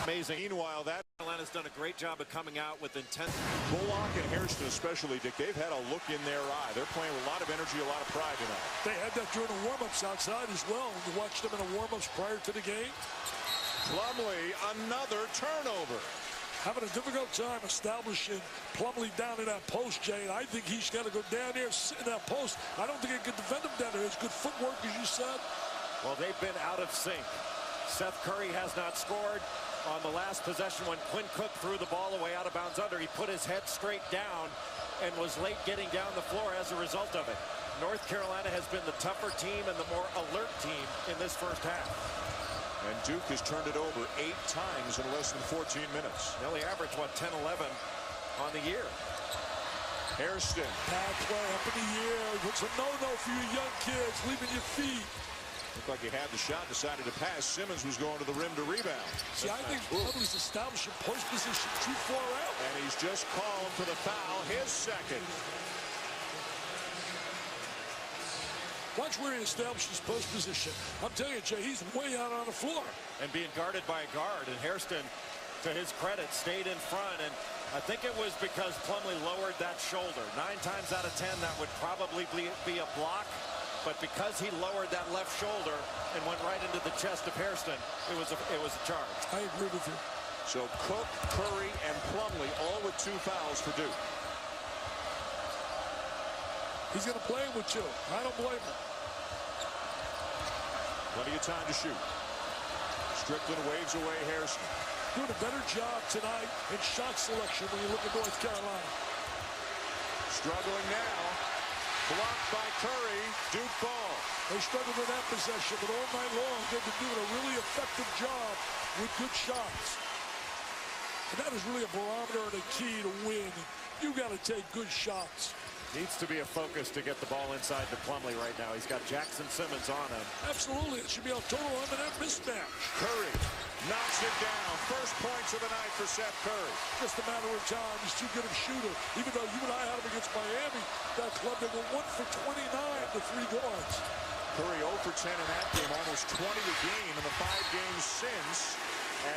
Amazing. Meanwhile, that Atlanta's done a great job of coming out with intent. Bullock and Hairston especially, Dick, they've had a look in their eye. They're playing with a lot of energy, a lot of pride tonight. They had that during the warm-ups outside as well. You watched them in the warm-ups prior to the game. Plumlee, another turnover. Having a difficult time establishing Plumlee down in that post, Jay. And I think he's got to go down there, sit in that post. I don't think he can defend him down there. It's good footwork, as you said. Well, they've been out of sync. Seth Curry has not scored. On the last possession, when Quinn Cook threw the ball away out of bounds under, he put his head straight down and was late getting down the floor as a result of it. North Carolina has been the tougher team and the more alert team in this first half. And Duke has turned it over 8 times in less than 14 minutes. They only averaged, what, 10, 11 on the year. Hairston. Bad play up in the air. It's a no-no for you young kids, leaving your feet. Looked like he had the shot, decided to pass. Simmons was going to the rim to rebound. See, I think Plumlee's establishing post position too far out. And he's just called for the foul, his second. Watch where he establishes post position. I'm telling you, Jay, he's way out on the floor. And being guarded by a guard. And Hairston, to his credit, stayed in front. And I think it was because Plumlee lowered that shoulder. 9 times out of 10, that would probably be a block. But because he lowered that left shoulder and went right into the chest of Hairston, it was a charge. I agree with you. So Cook, Curry, and Plumlee all with 2 fouls for Duke. He's going to play with 2. I don't blame him. Plenty of time to shoot. Strickland waves away Hairston. Doing a better job tonight in shot selection when you look at North Carolina. Struggling now. Blocked by Curry. Duke ball. They struggled in that possession, but all night long they've been doing a really effective job with good shots. And that is really a barometer and a key to win. You got to take good shots. Needs to be a focus to get the ball inside to Plumlee right now. He's got Jackson Simmons on him. Absolutely. It should be a total M&M mismatch. Curry knocks it down. First points of the night for Seth Curry. Just a matter of time. He's too good of a shooter. Even though you and I had him against Miami, that club, they were 1 for 29 to 3 guards. Curry 0 for 10 in that game, almost 20 a game in the 5 games since,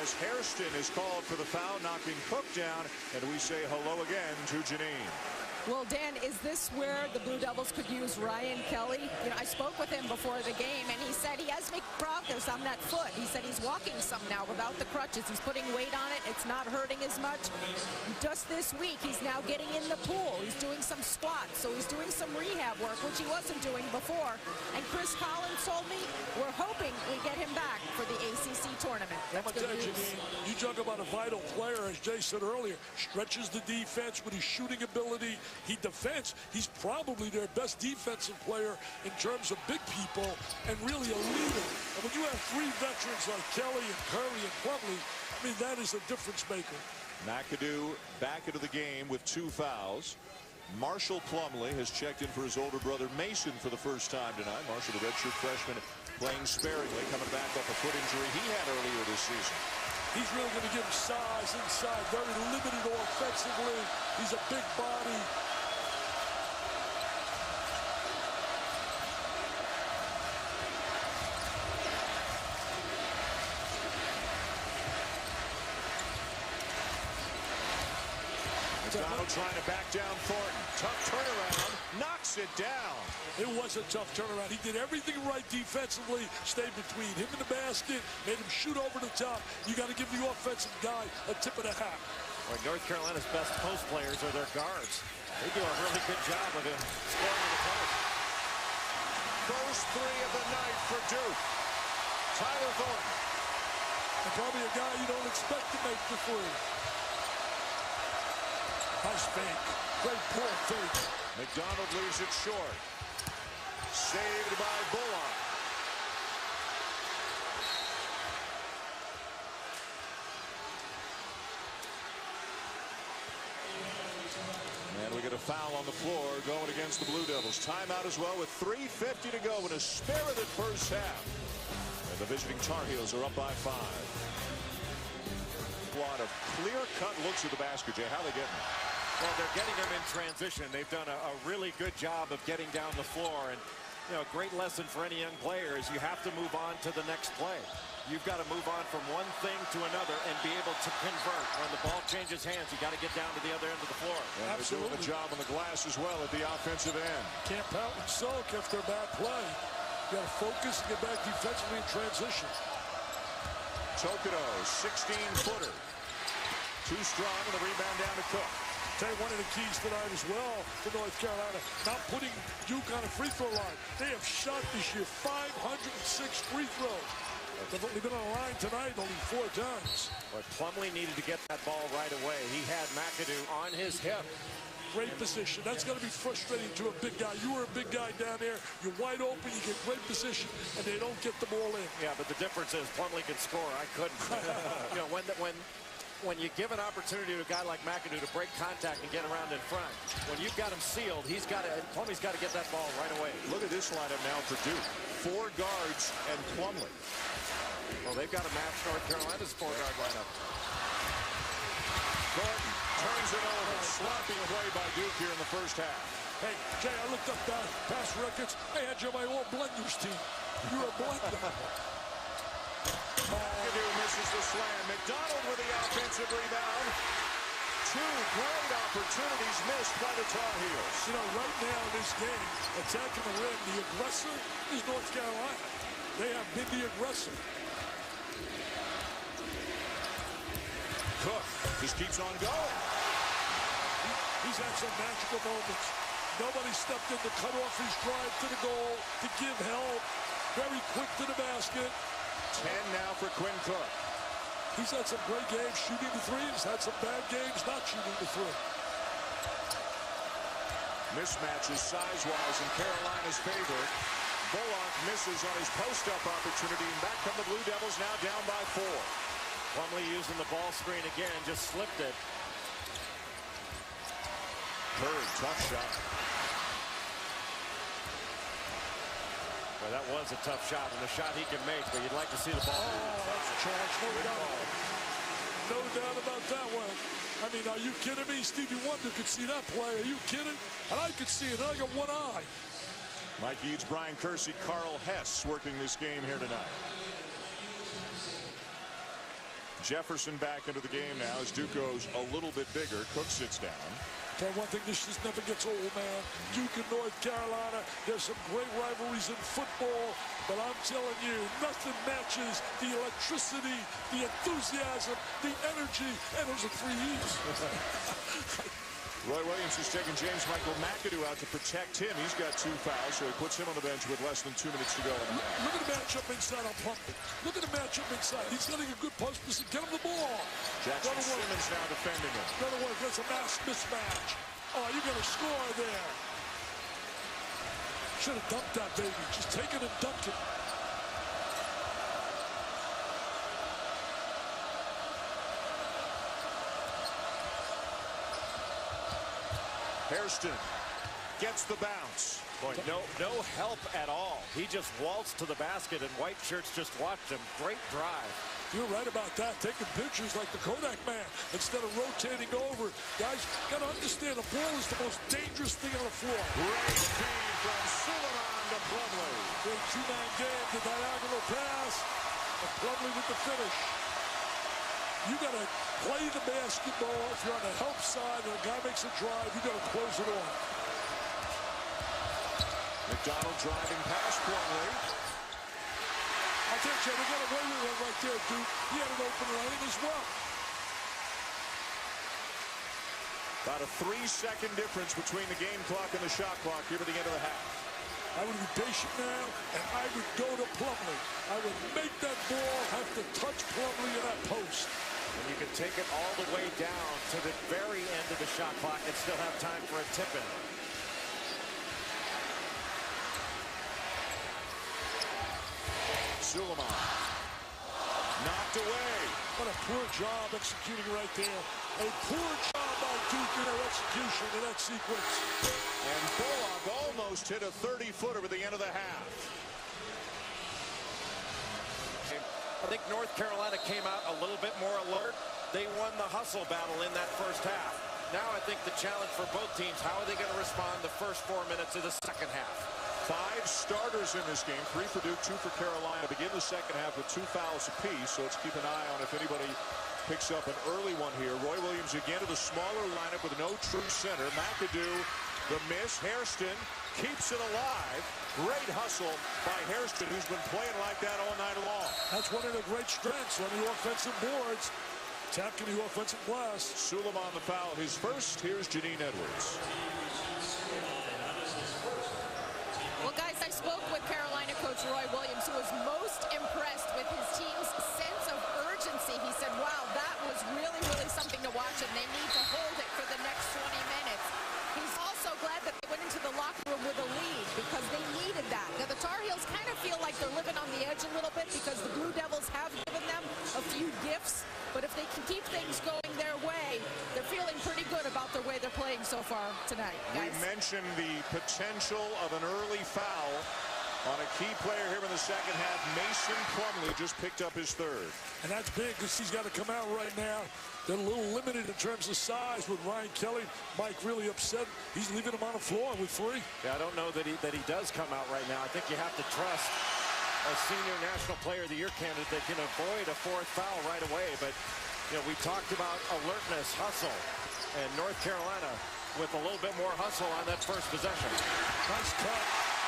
as Hairston is called for the foul, knocking Cook down, and we say hello again to Janine. Well, Dan, is this where the Blue Devils could use Ryan Kelly? You know, I spoke with him before the game, and he said he has made progress on that foot. He said he's walking some now without the crutches. He's putting weight on it. It's not hurting as much. Just this week, he's now getting in the pool. He's doing some squats, so he's doing some rehab work, which he wasn't doing before. And Chris Collins told me we're hoping we get him back for the ACC tournament. That's good news. You talk about a vital player, as Jay said earlier, stretches the defense with his shooting ability. He defends. He's probably their best defensive player in terms of big people and really a leader. And when you have 3 veterans like Kelly and Curry and Plumlee, I mean, that is a difference maker. McAdoo back into the game with 2 fouls. Marshall Plumlee has checked in for his older brother Mason for the first time tonight. Marshall, the redshirt freshman, playing sparingly, coming back off a foot injury he had earlier this season. He's really going to give him size inside, very limited offensively. He's a big body. Donald trying to back down Thornton. Tough turnaround. Knocks it down. It was a tough turnaround. He did everything right defensively. Stayed between him and the basket. Made him shoot over the top. You got to give the offensive guy a tip of the hat. Well, North Carolina's best post players are their guards. They do a really good job of him scoring in the post. First 3 of the night for Duke. Tyler Thornton. And probably a guy you don't expect to make the 3. Nice fake. Great pull fake. McDonald leaves it short. Saved by Bullock. And we get a foul on the floor going against the Blue Devils. Timeout as well with 3:50 to go in a spirited first half. And the visiting Tar Heels are up by 5. A lot of clear-cut looks at the basket, Jay. How are they getting it? Well, they're getting them in transition. They've done a really good job of getting down the floor. And, you know, a great lesson for any young player is you have to move on to the next play. You've got to move on from one thing to another and be able to convert. When the ball changes hands, you got to get down to the other end of the floor. And they're doing a job on the glass as well at the offensive end. Can't pout and sulk after a bad play. You got to focus and get back defensively in transition. Tokido, 16-footer. Too strong, and the rebound down to Cook. Tell you one of the keys tonight as well for North Carolina, not putting Duke on a free throw line. They have shot this year 506 free throws. They've only been on the line tonight only 4 times. But Plumlee needed to get that ball right away. He had McAdoo on his hip. Great position. That's going to be frustrating to a big guy. You were a big guy down there. You're wide open. You get great position, and they don't get the ball in. Yeah, but the difference is Plumlee can score. I couldn't. You know, when you give an opportunity to a guy like McAdoo to break contact and get around in front, when you've got him sealed, Plumlee's got to get that ball right away. Look at this lineup now for Duke. 4 guards and Plumlee. Well, they've got to match North Carolina's 4-guard lineup. Gordon turns it over. Sloppy play by Duke here in the first half. Hey, Jay, I looked up past records. I had you on my all-blenders team. You're a blender. McAdoo misses the slam. McDonald with the offensive rebound. 2 great opportunities missed by the Tar Heels. You know, right now in this game, attacking the rim, the aggressor is North Carolina. They have been the aggressor. Cook just keeps on going. He's had some magical moments. Nobody stepped in to cut off his drive to the goal, to give help. Very quick to the basket. 10 now for Quinn Cook. He's had some great games shooting the three. He's had some bad games not shooting the three. Mismatches size-wise in Carolina's favor. Bullock misses on his post-up opportunity, and back come the Blue Devils now down by 4. Plumlee using the ball screen again, just slipped it. Bird, tough shot. Well, that was a tough shot, and a shot he can make, but you'd like to see the ball. Oh, that's a charge. No doubt about that one. I mean, are you kidding me? Stevie Wonder could see that play. Are you kidding? And I could see it. I got one eye. Mike Eads, Brian Kersey, Carl Hess working this game here tonight. Jefferson back into the game now as Duke goes a little bit bigger. Cook sits down. Tell you one thing, this just never gets old, man. Duke and North Carolina, there's some great rivalries in football, but I'm telling you, nothing matches the electricity, the enthusiasm, the energy, and those are 3 E's. Roy Williams is taking James Michael McAdoo out to protect him. He's got 2 fouls, so he puts him on the bench with less than 2 minutes to go. Look at the matchup inside on Plumlee. Look at the matchup inside. He's getting a good post position. Get him the ball. Jackson Simmons now defending him. In other words, that's a mass mismatch. Oh, you're going to score there. Should have dumped that baby. Just take it and dunk it. Hairston gets the bounce. Boy, no help at all. He just waltzed to the basket, and white shirts just watched him. Great drive. You're right about that. Taking pictures like the Kodak man instead of rotating over. Guys, got to understand, the ball is the most dangerous thing on the floor. Great feed from Suleiman to Plumlee. Great 2-9 game, the diagonal pass, and Plumlee with the finish. You got to play the basketball. If you're on the help side and a guy makes a drive, you got to close it off. McDonald driving past Plumlee. I'll tell you, they got away with it right there, Duke. He had an open lane as well. About a 3-second difference between the game clock and the shot clock here to the end of the half. I would be patient now, and I would go to Plumlee. I would make that ball have to touch Plumlee in that post. And you can take it all the way down to the very end of the shot clock and still have time for a tip-in. Suleiman knocked away. What a poor job executing right there. A poor job by Duke in their execution in that sequence. And Bullock almost hit a 30-footer at the end of the half. I think North Carolina came out a little bit more alert. They won the hustle battle in that first half. Now I think the challenge for both teams, how are they going to respond the first 4 minutes of the second half? 5 starters in this game, 3 for Duke, 2 for Carolina. Begin the second half with 2 fouls apiece, so let's keep an eye on if anybody picks up an early one here. Roy Williams again to the smaller lineup with no true center. McAdoo, the miss. Hairston keeps it alive. Great hustle by Hairston, who's been playing like that all night long. That's one of the great strengths on the offensive boards. Attacking the offensive glass. Suleiman the foul, his first. Here's Janine Edwards. Well, guys, I spoke with Carolina coach Roy Williams, who was most impressed with his team's sense of urgency. He said, wow, that was really, really something to watch, and they need to hold it for the next 20 minutes. He's also glad that they went into the locker room with a lead because they needed that. Now, the Tar Heels kind of feel like they're living on the edge a little bit because the Blue Devils have given them a few gifts. But if they can keep things going their way, they're feeling pretty good about the way they're playing so far tonight, guys. We mentioned the potential of an early foul on a key player here in the second half. Mason Plumlee just picked up his third. And that's big because he's got to come out right now. They're a little limited in terms of size with Ryan Kelly. Mike really upset. He's leaving him on the floor with 3. Yeah, I don't know that he does come out right now. I think you have to trust a senior National Player of the Year candidate that can avoid a 4th foul right away. But, you know, we talked about alertness, hustle, and North Carolina with a little bit more hustle on that first possession. Nice cut.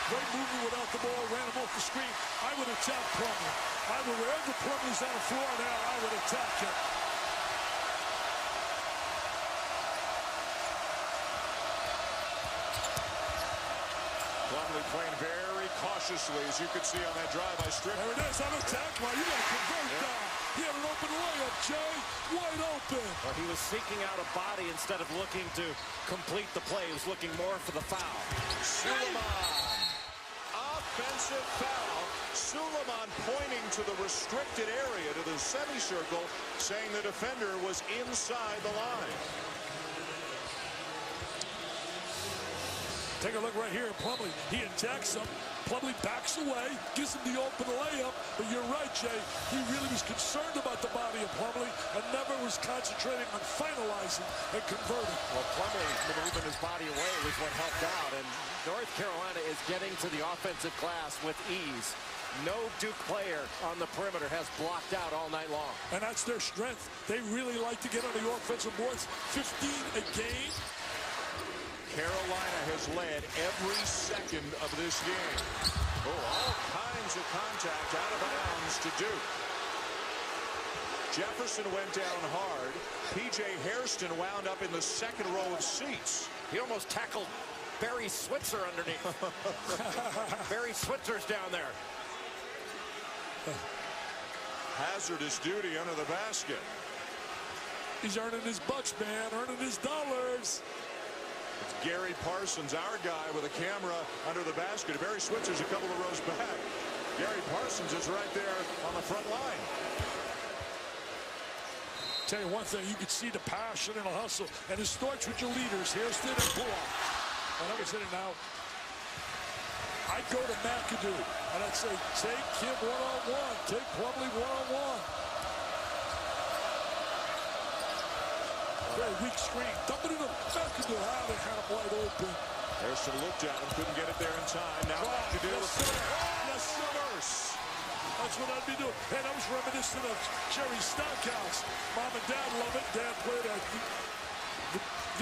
Great movement without the ball. Ran him off the screen. I would attack Plumlee. Wherever Plumlee's on the floor now, I would attack him. Plumlee playing very cautiously, as you could see on that drive by Strickland. There it is, on attack. Well, you got to convert that. He had an open layup, Jay. Wide open. Well, he was seeking out a body instead of looking to complete the play. He was looking more for the foul. Suleiman. Offensive foul. Suleiman pointing to the restricted area, to the semicircle, saying the defender was inside the line. Take a look right here at Plumlee. He attacks him. Plumlee backs away, gives him the open layup. But you're right, Jay. He really was concerned about the body of Plumlee and never was concentrating on finalizing and converting. Well, Plumlee moving his body away was what helped out. And North Carolina is getting to the offensive glass with ease. No Duke player on the perimeter has blocked out all night long. And that's their strength. They really like to get on the offensive boards. 15 a game. Carolina has led every second of this game. Oh, all kinds of contact out of bounds to Duke. Jefferson went down hard. P.J. Hairston wound up in the second row of seats. He almost tackled Barry Switzer underneath. Barry Switzer's down there. Hazardous duty under the basket. He's earning his bucks, man, earning his dollars. It's Gary Parsons, our guy, with a camera under the basket. Barry Switzer's a couple of rows back. Gary Parsons is right there on the front line. Tell you one thing, you can see the passion and the hustle, and it starts with your leaders. Hairston and Bull. And I was in and out. I'd go to McAdoo, and I'd say, take him one-on-one. Take Plumlee one-on-one. Very weak screen. Dump it in the McAdoo. How they had him wide open. Hairston looked at him, couldn't get it there in time. Now McAdoo. Yes, sir. That's what I'd be doing. And I was reminiscent of Jerry Stackhouse. Mom and Dad love it. Dad played at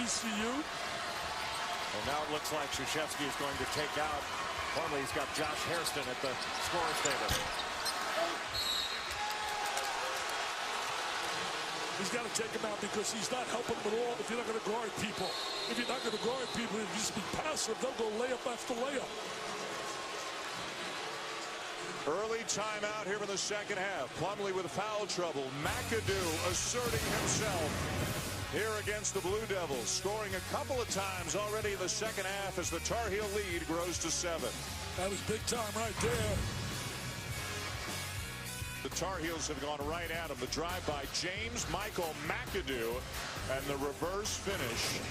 VCU. And now it looks like Krzyzewski is going to take out Plumlee. He's got Josh Hairston at the scorer's table. He's got to take him out because he's not helping them at all if you're not going to guard people. If you're not going to guard people, if you just be passive, they'll go layup after layup. Early timeout here in the second half. Plumlee with foul trouble. McAdoo asserting himself here against the Blue Devils, scoring a couple of times already in the second half as the Tar Heel lead grows to 7. That was big time right there. The Tar Heels have gone right at him. The drive by James Michael McAdoo and the reverse finish.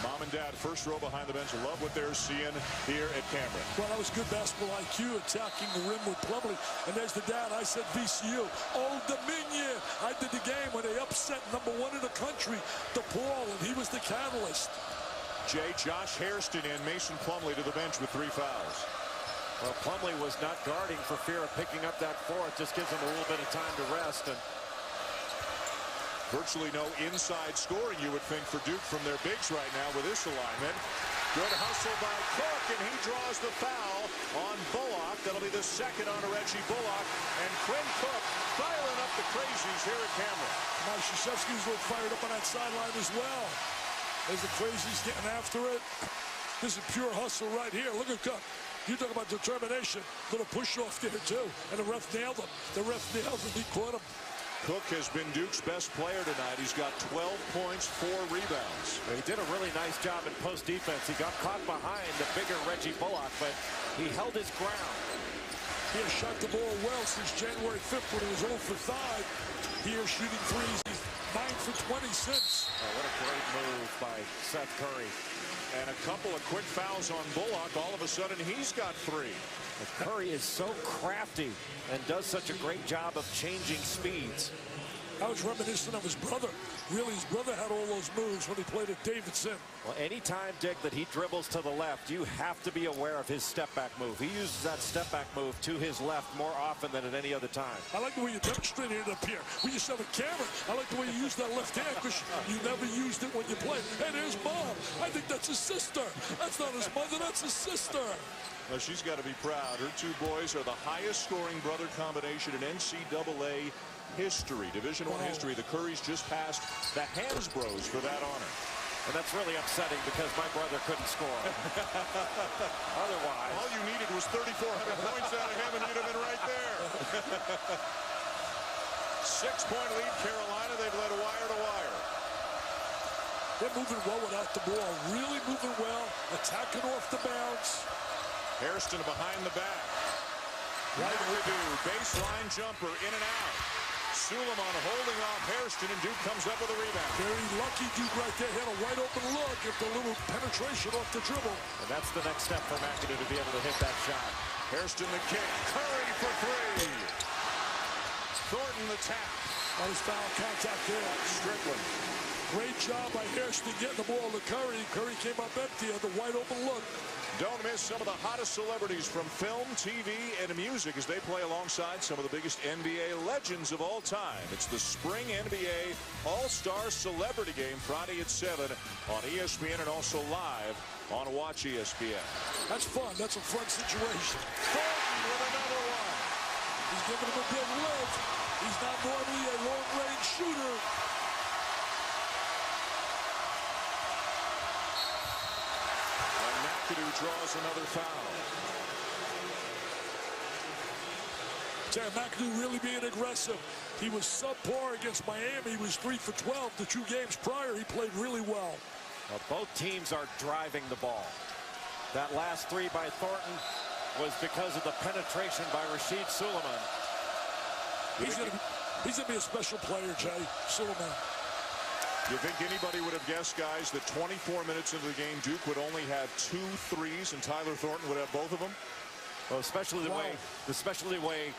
Mom and Dad, first row behind the bench, love what they're seeing here at Cameron. Well, that was good basketball IQ, attacking the rim with Plumlee. And there's the dad. I said VCU. Old Dominion. I did the game when they upset #1 in the country, DePaul, and he was the catalyst. Josh Hairston and Mason Plumlee to the bench with 3 fouls. Well, Plumlee was not guarding for fear of picking up that fourth. Just gives him a little bit of time to rest. And Virtually no inside scoring, you would think, for Duke from their bigs right now with this alignment. Good hustle by Cook, and he draws the foul on Bullock. That'll be the second on Reggie Bullock. And Quinn Cook firing up the crazies here at Cameron. Mike Krzyzewski's a little fired up on that sideline as well. As the crazies getting after it. This is pure hustle right here. Look at Cook. You talk about determination. Little push off there, too. And the ref nailed him. The ref nailed him. He caught him. Cook has been Duke's best player tonight. He's got 12 points, 4 rebounds. He did a really nice job in post defense. He got caught behind the bigger Reggie Bullock, but he held his ground. He has shot the ball well since January 5th when he was 0 for 5. Here shooting threes. He's 9 for 20 since. Oh, what a great move by Seth Curry. And a couple of quick fouls on Bullock. All of a sudden, he's got 3. Curry is so crafty and does such a great job of changing speeds. I was reminiscent of his brother. Really, his brother had all those moves when he played at Davidson. Well, anytime, Dick, that he dribbles to the left, you have to be aware of his step-back move. He uses that step-back move to his left more often than at any other time. I like the way you demonstrated it up here. We used to have a camera. I like the way you use that left hand because you never used it when you played. Hey, there's Mom. I think that's his sister. That's not his mother. That's his sister. Well, she's got to be proud. Her 2 boys are the highest-scoring brother combination in NCAA history, Division I history. The Currys just passed the Hansbros for that honor. And that's really upsetting because my brother couldn't score. Otherwise, all you needed was 3,400 points out of him, and you'd have been right there. 6-point lead, Carolina. They've led wire to wire. They're moving well without the ball. Really moving well. Attacking off the bounce. Hairston behind the back. Right we do. Baseline jumper in and out. Suleiman holding off Hairston, and Duke comes up with a rebound. Very lucky Duke right there. Had a wide open look at the little penetration off the dribble. And that's the next step for McAdoo to be able to hit that shot. Hairston the kick. Curry for 3. Thornton the tap. Nice foul contact there. Strickland. Great job by Hairston getting the ball to Curry. Curry came up empty on the wide open look. Don't miss some of the hottest celebrities from film, TV, and music as they play alongside some of the biggest NBA legends of all time. It's the Spring NBA All-Star Celebrity Game Friday at 7 on ESPN and also live on Watch ESPN. That's fun. That's a fun situation. Thornton with another one. He's giving him a big lift. He's not normally a long-range shooter. McAdoo draws another foul. Terry McAdoo really being aggressive. He was subpar against Miami. He was 3 for 12. The 2 games prior, he played really well. Well, both teams are driving the ball. That last 3 by Thornton was because of the penetration by Rasheed Suleiman. He's gonna be a special player, Jay. Suleiman. You think anybody would have guessed, guys, that 24 minutes into the game, Duke would only have 2 threes and Tyler Thornton would have both of them? Well, especially the way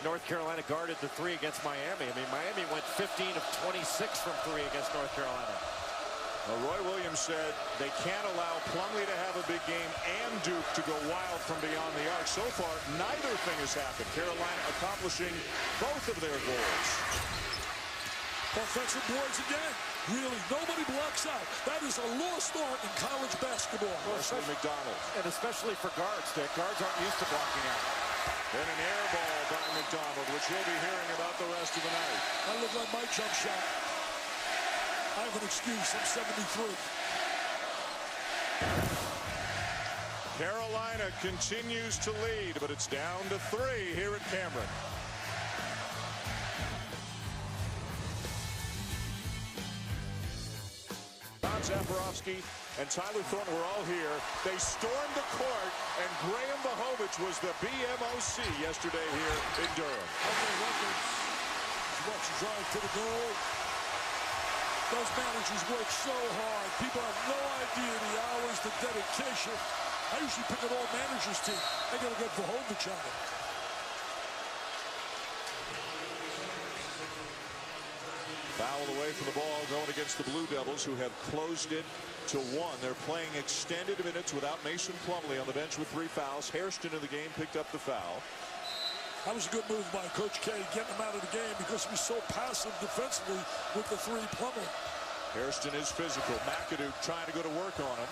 North Carolina guarded the 3 against Miami. I mean, Miami went 15 of 26 from 3 against North Carolina. Well, Roy Williams said they can't allow Plumlee to have a big game and Duke to go wild from beyond the arc. So far, neither thing has happened. Carolina accomplishing both of their goals. Offensive boards again. Really, nobody blocks out. That is a lost art in college basketball. Wesley McDonald. And especially for guards, Dick. Guards aren't used to blocking out. And an air ball by McDonald, which you'll be hearing about the rest of the night. That looked like my jump shot. I have an excuse. I'm 73. Carolina continues to lead, but it's down to 3 here at Cameron. Zaporowski and Tyler Thornton were all here. They stormed the court, and Graham Bohovich was the BMOC yesterday here in Durham. Okay, records. Watch the drive to the goal. Those managers work so hard. People have no idea the hours, the dedication. I usually pick an all-managers team. I got to get Bohovich on it. Foul away from the ball going against the Blue Devils, who have closed it to 1. They're playing extended minutes without Mason Plumlee on the bench with 3 fouls. Hairston in the game picked up the foul. That was a good move by Coach K, getting him out of the game because he was so passive defensively with the three. Plumlee. Hairston is physical. McAdoo trying to go to work on him.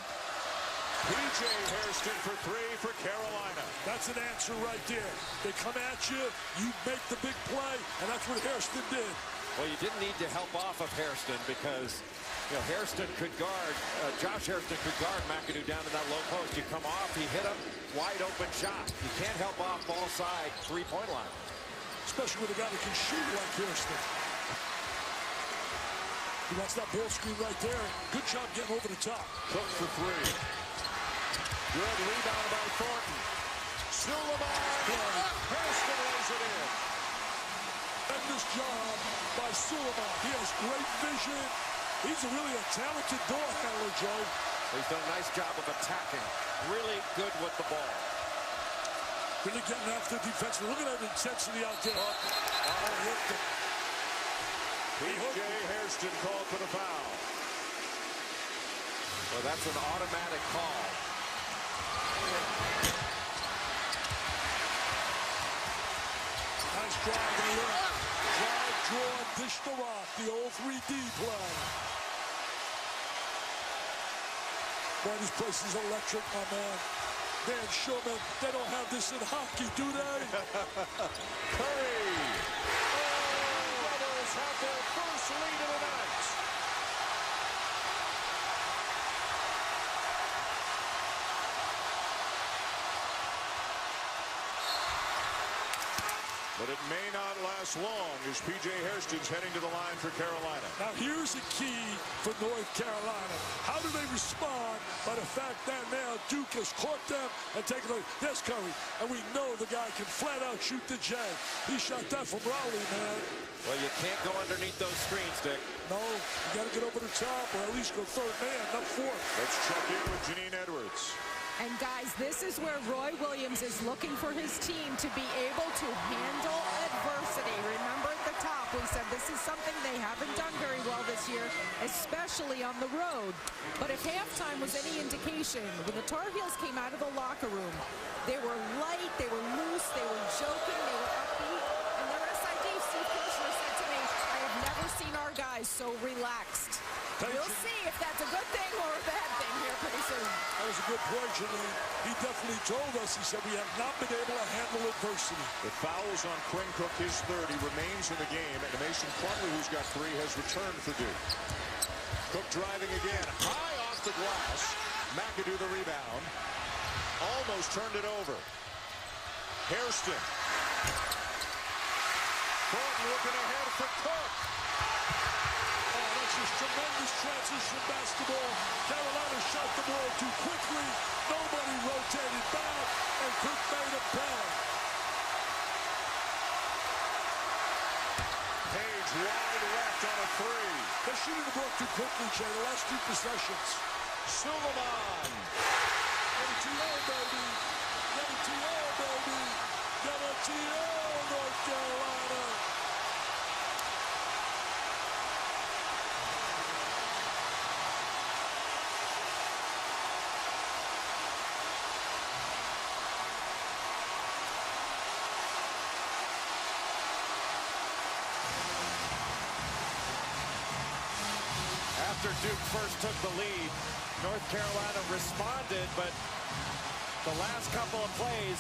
P.J. Hairston for three for Carolina. That's an answer right there. They come at you, you make the big play, and that's what Hairston did. Well, you didn't need to help off of Hairston because, you know, Hairston could guard, Josh Hairston could guard McAdoo down in that low post. You come off, he hit him, wide open shot. You can't help off ball side, three-point line. Especially with a guy that can shoot like Hairston. He wants that ball screen right there. Good job getting over the top. Cook for three. Good rebound by Thornton. Suleiman. Hairston lays it in. Tremendous job by Suleiman. He has great vision. He's really a talented ball handler, Joe. He's done a nice job of attacking. Really good with the ball. Really getting after defense. Look at that intensity out there. Hooked him. P.J. Hairston called for the foul. Well, that's an automatic call. Nice drive and look. Drive, draw, dish the rock. The old 3D play. Boy, this place is electric, my man. Dan Shulman, they don't have this in hockey, do they? Curry. Oh, Rebels have their first lead of the night. But it may not last long as P.J. Hairston's heading to the line for Carolina. Now here's the key for North Carolina. How do they respond by the fact that now Duke has caught them and taken away? There's Curry, and we know the guy can flat out shoot the J. He shot that from Raleigh, man. Well, you can't go underneath those screens, Dick. No, you got to get over the top or at least go third man, not fourth. Let's check in with Janine Edwards. And guys, this is where Roy Williams is looking for his team to be able to handle adversity. Remember at the top, we said this is something they haven't done very well this year, especially on the road. But if halftime was any indication, when the Tar Heels came out of the locker room, they were light, they were loose, they were joking, they were upbeat. And their SID, Steve Kirshner, said to me, I have never seen our guys so relaxed. We'll see if that's a good thing or a bad thing here pretty soon. That was a good point, Janine. He definitely told us, he said, we have not been able to handle adversity. The foul's on Quinn Cook, his third. He remains in the game. And Mason Plumlee, who's got three, has returned for Duke. Cook driving again. High off the glass. McAdoo the rebound. Almost turned it over. Hairston. Thornton looking ahead for Cook. Just tremendous transition basketball. Carolina shot the ball too quickly. Nobody rotated back, and Cook made a play. Page wide left on a three. They're shooting the ball too quickly, Jay. The last two possessions. Suleiman. Get it to you, baby. Get it to you, baby. Get it to you, North Carolina. After Duke first took the lead, North Carolina responded, but the last couple of plays,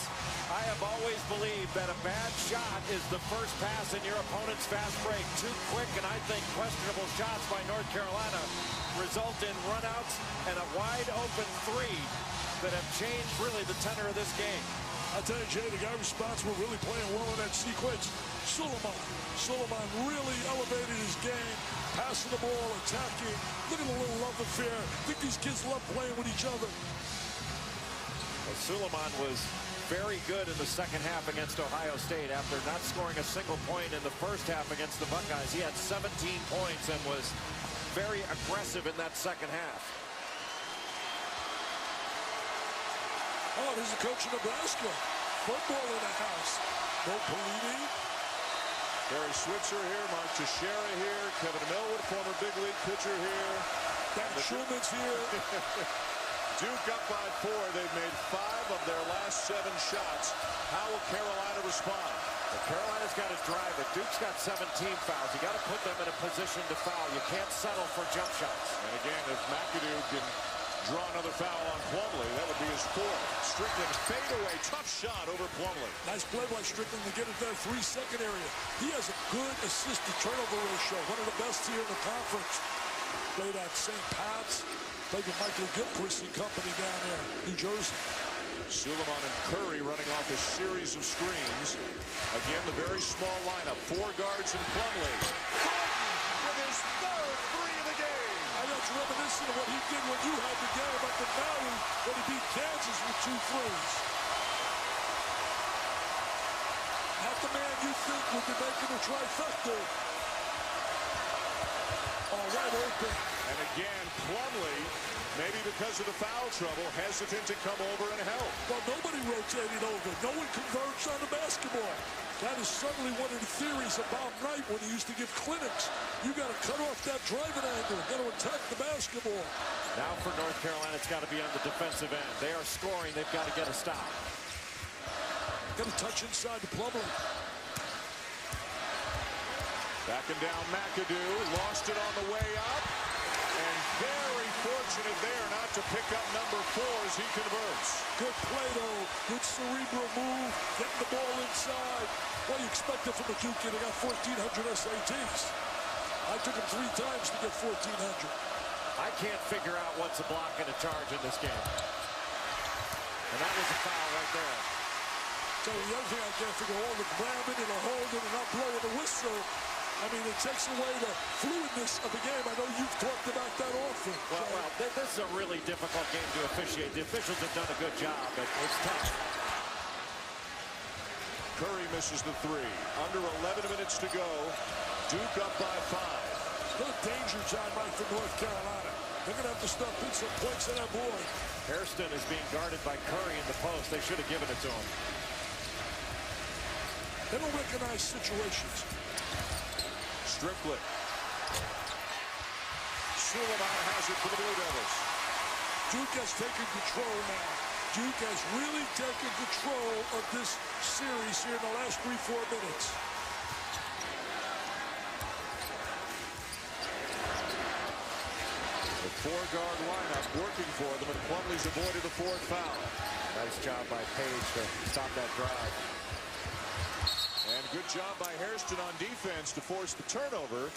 I have always believed that a bad shot is the first pass in your opponent's fast break. Too quick and I think questionable shots by North Carolina result in runouts and a wide open three that have changed really the tenor of this game. I tell you, Jay, the guy responsible really playing well in that sequence. Suleiman. Suleiman really elevated his game, passing the ball, attacking. Look at the little love affair. I think these kids love playing with each other. Well, Suleiman was very good in the second half against Ohio State after not scoring a single point in the first half against the Buckeyes. He had 17 points and was very aggressive in that second half. Oh, there's a coach in Nebraska. Football in the house. Bo Pelini. Barry Switzer here, Mark Teixeira here, Kevin Millwood, former big league pitcher here. Dan Schulman's here. Duke up by 4. They've made 5 of their last 7 shots. How will Carolina respond? Carolina's got to drive it. Duke's got 17 fouls. You got to put them in a position to foul. You can't settle for jump shots. And again, if McAdoo can draw another foul on Plumlee, that would be his fourth. Strickland fadeaway, tough shot over Plumlee. Nice play by Strickland to get it there, 3-second area. He has a good assist-to-turnover ratio, one of the best here in the conference. Played at St. Pat's, played with Michael Gilchrist and company down there, New Jersey. Suleiman and Curry running off a series of screens. Again, the very small lineup. 4 guards and Plumlee. With his third three of the game. And that's reminiscent of what he did when you had the game up in Maui when he beat Kansas with 2 threes. Not the man you think would be making a trifecta. All wide open. And again, Plumlee, maybe because of the foul trouble, hesitant to come over and help. Well, nobody rotated over. No one converged on the basketball. That is certainly one of the theories of Bob Knight when he used to give clinics. You got to cut off that driving angle. Got to attack the basketball. Now for North Carolina, it's got to be on the defensive end. They are scoring. They've got to get a stop. Got to touch inside the Plumlee. Backing down McAdoo. Lost it on the way up. And very fortunate there not to pick up number 4 as he converts. Good play, though. Good cerebral move. Getting the ball inside. What do you expect from a Duke kid? They got 1,400 SATs. I took him 3 times to get 1,400. I can't figure out what's a block and a charge in this game. And that was a foul right there. So the other thing I can't figure out, all the grabbing and the holding and not blowing the whistle. I mean, it takes away the fluidness of the game. I know you've talked about that often. Well, this is a really difficult game to officiate. The officials have done a good job, but it's tough. Curry misses the 3. Under 11 minutes to go. Duke up by 5. No danger time, Mike, for North Carolina. They're going to have to start putting some points on that board. Hairston is being guarded by Curry in the post. They should have given it to him. They don't recognize situations. Strickland. Suleiman has it for the Blue Devils. Duke has taken control now. Duke has really taken control of this series here in the last 3-4 minutes. The 4-guard lineup working for them, and Plumlee's avoided the 4th foul. Nice job by Page to stop that drive. And good job by Hairston on defense to force the turnover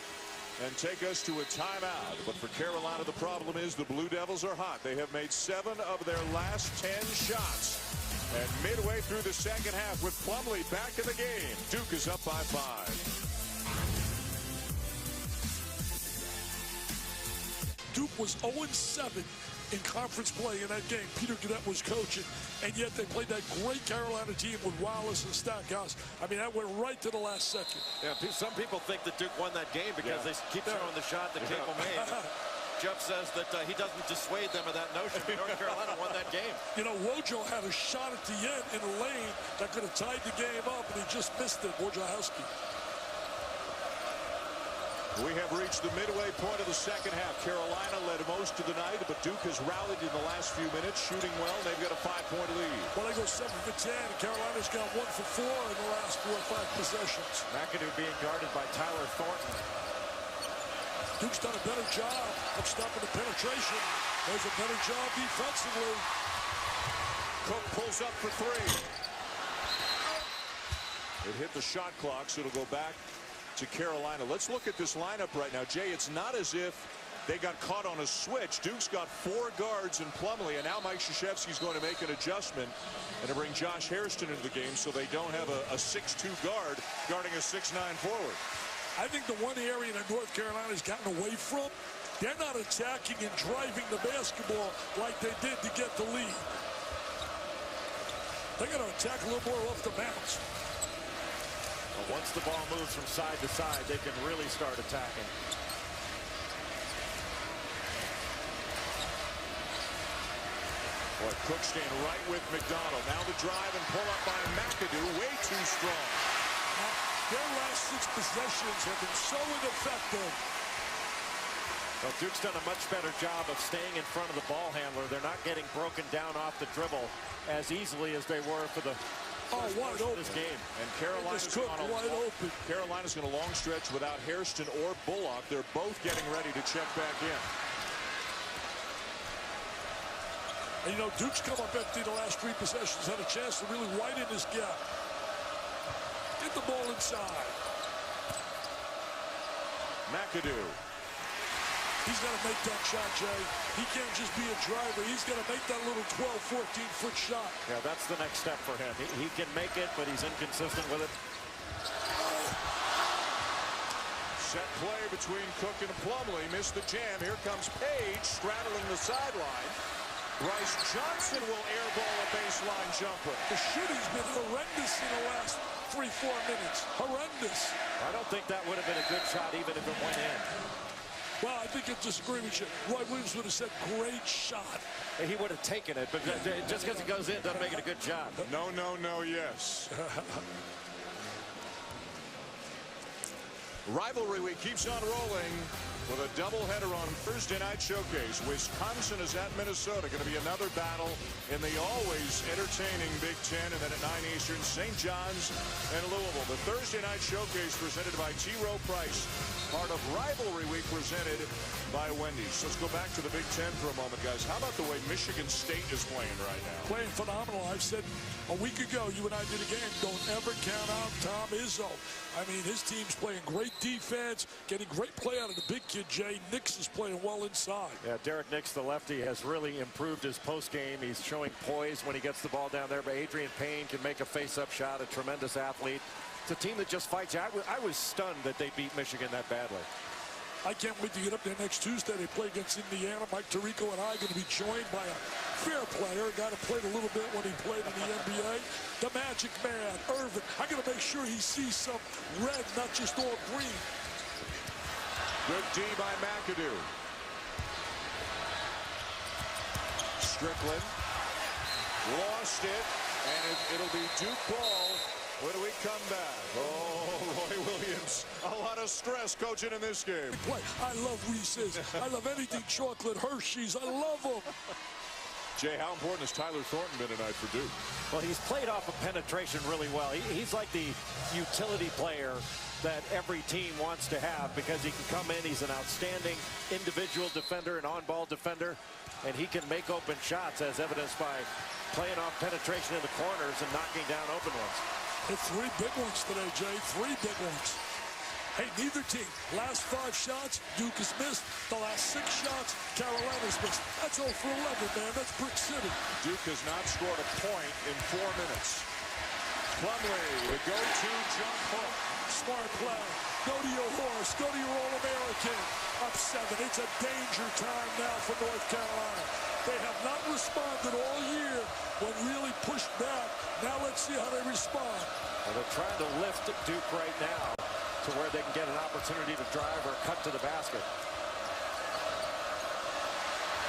and take us to a timeout. But for Carolina, the problem is the Blue Devils are hot. They have made 7 of their last 10 shots. And midway through the second half with Plumlee back in the game, Duke is up by 5. Duke was 0-7 in conference play in that game. Peter Gannett was coaching, and yet they played that great Carolina team with Wallace and Stackhouse. I mean, that went right to the last second. Yeah, some people think that Duke won that game because they keep showing the shot that Cable made. Jeff says that he doesn't dissuade them of that notion. North Carolina won that game. You know, Wojo had a shot at the end in a lane that could have tied the game up, and he just missed it, Wojciechowski. We have reached the midway point of the second half. Carolina led most of the night, but Duke has rallied in the last few minutes, shooting well. They've got a 5-point lead. Well, they go 7 for 10. Carolina's got 1 for 4 in the last 4 or 5 possessions. McAdoo being guarded by Tyler Thornton. Duke's done a better job of stopping the penetration. There's a better job defensively. Cook pulls up for 3. It hit the shot clock, so it'll go back to Carolina. Let's look at this lineup right now. Jay, it's not as if they got caught on a switch. Duke's got 4 guards in Plumlee, and now Mike Krzyzewski's going to make an adjustment and to bring Josh Hairston into the game so they don't have a 6'2 guard guarding a 6'9 forward. I think the one area that North Carolina's gotten away from, they're not attacking and driving the basketball like they did to get the lead. They're going to attack a little more off the bounce. Once the ball moves from side to side, they can really start attacking. Boy, Cook staying right with McDonald. Now the drive and pull up by McAdoo. Way too strong. Their last 6 possessions have been so ineffective. Well, Duke's done a much better job of staying in front of the ball handler. They're not getting broken down off the dribble as easily as they were for the first wide portion open. of this game. And Carolina's Wide open. Carolina's going a long stretch without Hairston or Bullock. They're both getting ready to check back in. And you know, Duke's come up empty the last 3 possessions, had a chance to really widen this gap. Get the ball inside. McAdoo. He's got to make that shot, Jay. He can't just be a driver. He's got to make that little 12, 14-foot shot. Yeah, that's the next step for him. He can make it, but he's inconsistent with it. Set play between Cook and Plumlee. Missed the jam. Here comes Page straddling the sideline. Bryce Johnson will airball a baseline jumper. The shooting's been horrendous in the last 3-4 minutes. Horrendous. I don't think that would have been a good shot even if it went in. Well, I think I disagree with you. Roy Williams would have said, great shot. He would have taken it, but just because it goes in doesn't make it a good job. No, no, no, yes. Rivalry week keeps on rolling with a doubleheader on Thursday night showcase. Wisconsin is at Minnesota. Going to be another battle in the always entertaining Big Ten. And then at 9 Eastern, St. John's and Louisville. The Thursday night showcase presented by T. Rowe Price. Part of Rivalry Week presented by Wendy's. Let's go back to the Big Ten for a moment, guys. How about the way Michigan State is playing right now? Playing phenomenal. I've said a week ago, you and I did a game, don't ever count out Tom Izzo. I mean, his team's playing great defense, getting great play out of the big kid, Jay. Nix is playing well inside. Yeah, Derek Nix, the lefty, has really improved his post game. He's showing poise when he gets the ball down there. But Adrian Payne can make a face-up shot, a tremendous athlete. It's a team that just fights. I was stunned that they beat Michigan that badly. I can't wait to get up there next Tuesday. They play against Indiana. Mike Tirico and I are going to be joined by a fair player, a guy that played a little bit when he played in the NBA. The Magic Man, Irvin. I got to make sure he sees some red, not just all green. Good D by McAdoo. Strickland lost it, and it'll be Duke ball when we come back. Oh, Roy Williams, a lot of stress coaching in this game. I love Reese's. I love anything chocolate, Hershey's. I love them. Jay, how important has Tyler Thornton been tonight for Duke? Well, he's played off of penetration really well. He's like the utility player that every team wants to have because he can come in. He's an outstanding individual defender, an on-ball defender, and he can make open shots as evidenced by playing off penetration in the corners and knocking down open ones. Hit 3 big ones today, Jay. 3 big ones. Hey, neither team. Last 5 shots, Duke has missed. The last 6 shots, Carolina's missed. That's 0 for 11, man. That's Brick City. Duke has not scored a point in 4 minutes. Plumlee, the go-to jump hook. Smart play. Go to your horse. Go to your All-American. Up 7. It's a danger time now for North Carolina. They have not responded all year when really pushed back. Now let's see how they respond. Well, they're trying to lift Duke right now to where they can get an opportunity to drive or cut to the basket.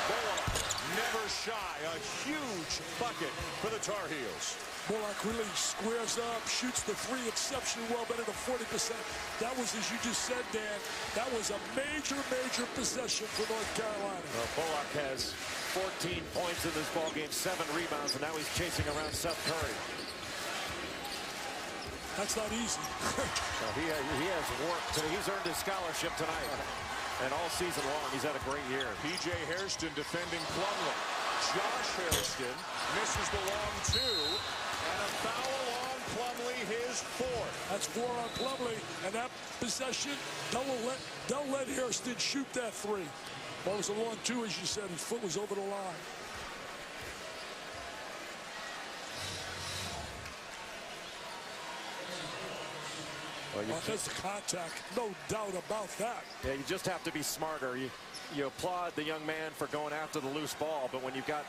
Bullock, never shy. A huge bucket for the Tar Heels. Bullock really squares up, shoots the 3 exceptionally well, better than 40%. That was, as you just said, Dan, that was a major, major possession for North Carolina. Well, Bullock has 14 points in this ballgame, 7 rebounds, and now he's chasing around Seth Curry. That's not easy. Well, he has worked. He's earned his scholarship tonight. And all season long, he's had a great year. P.J. Hairston defending Plumlee. Josh Hairston misses the long 2. And a foul on Plumlee, his 4th. That's 4 on Plumlee. And that possession, they'll let Hairston shoot that 3. Well, it was a long 2, as you said. His foot was over the line. Well, there's the contact, no doubt about that. Yeah, you just have to be smarter. You applaud the young man for going after the loose ball, but when you've got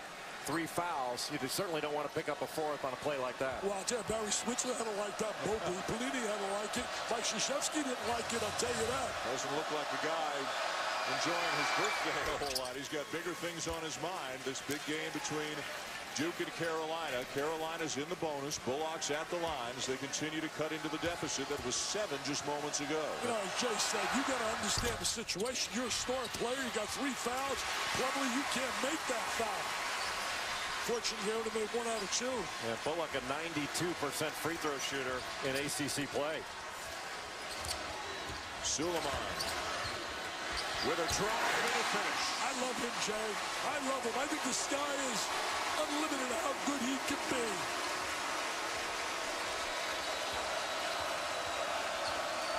3 fouls, you certainly don't want to pick up a 4th on a play like that. Well, I'll tell you, Barry Switzer had to like that. Bo Pelini had to like it. Mike Krzyzewski didn't like it, I'll tell you that. Doesn't look like a guy enjoying his birthday a whole lot. He's got bigger things on his mind. This big game between Duke and Carolina. Carolina's in the bonus. Bullock's at the line as they continue to cut into the deficit that was 7 just moments ago. You know, as Jay said, you got to understand the situation. You're a star player. You got 3 fouls. Probably you can't make that foul. Unfortunately, they only made 1 out of 2. Yeah, Bullock, a 92% free throw shooter in ACC play. Suleiman with a drive and a finish. I love him, Jay. I love him. I think the sky is unlimited how good he can be.